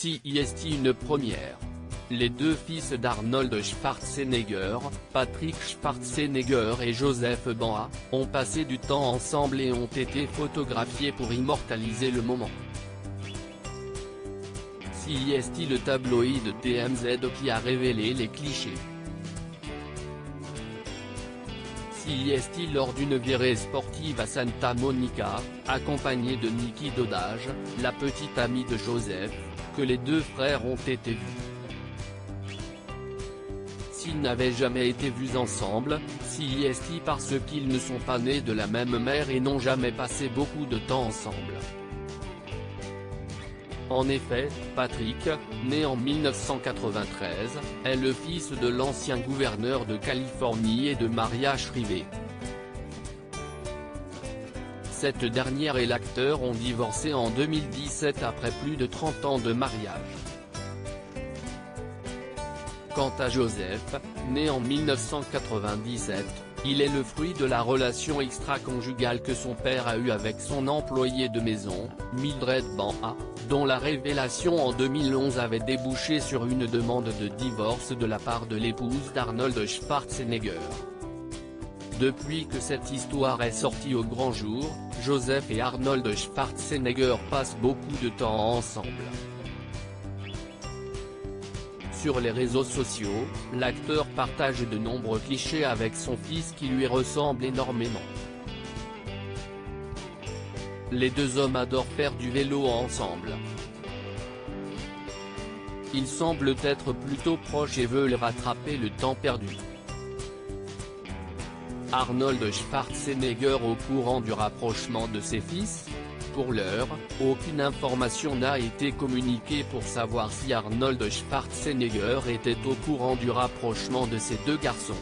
CIST une première. Les deux fils d'Arnold Schwarzenegger, Patrick Schwarzenegger et Joseph Banha, ont passé du temps ensemble et ont été photographiés pour immortaliser le moment. CIST le tabloïd TMZ qui a révélé les clichés. CIST lors d'une virée sportive à Santa Monica, accompagné de Nikki Dodage, la petite amie de Joseph, que les deux frères ont été vus. S'ils n'avaient jamais été vus ensemble, CIST parce qu'ils ne sont pas nés de la même mère et n'ont jamais passé beaucoup de temps ensemble. En effet, Patrick, né en 1993, est le fils de l'ancien gouverneur de Californie et de Maria Shriver. Cette dernière et l'acteur ont divorcé en 2017 après plus de 30 ans de mariage. Quant à Joseph, né en 1997, il est le fruit de la relation extra-conjugale que son père a eue avec son employée de maison, Mildred Banha, dont la révélation en 2011 avait débouché sur une demande de divorce de la part de l'épouse d'Arnold Schwarzenegger. Depuis que cette histoire est sortie au grand jour, Joseph et Arnold Schwarzenegger passent beaucoup de temps ensemble. Sur les réseaux sociaux, l'acteur partage de nombreux clichés avec son fils qui lui ressemble énormément. Les deux hommes adorent faire du vélo ensemble. Ils semblent être plutôt proches et veulent rattraper le temps perdu. Arnold Schwarzenegger au courant du rapprochement de ses fils? Pour l'heure, aucune information n'a été communiquée pour savoir si Arnold Schwarzenegger était au courant du rapprochement de ces deux garçons.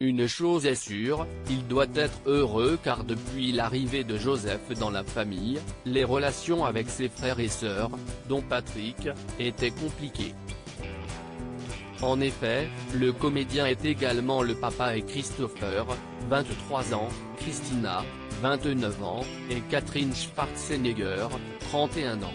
Une chose est sûre, il doit être heureux car depuis l'arrivée de Joseph dans la famille, les relations avec ses frères et sœurs, dont Patrick, étaient compliquées. En effet, le comédien est également le papa et Christopher, 23 ans, Christina, 29 ans, et Catherine Schwarzenegger, 31 ans.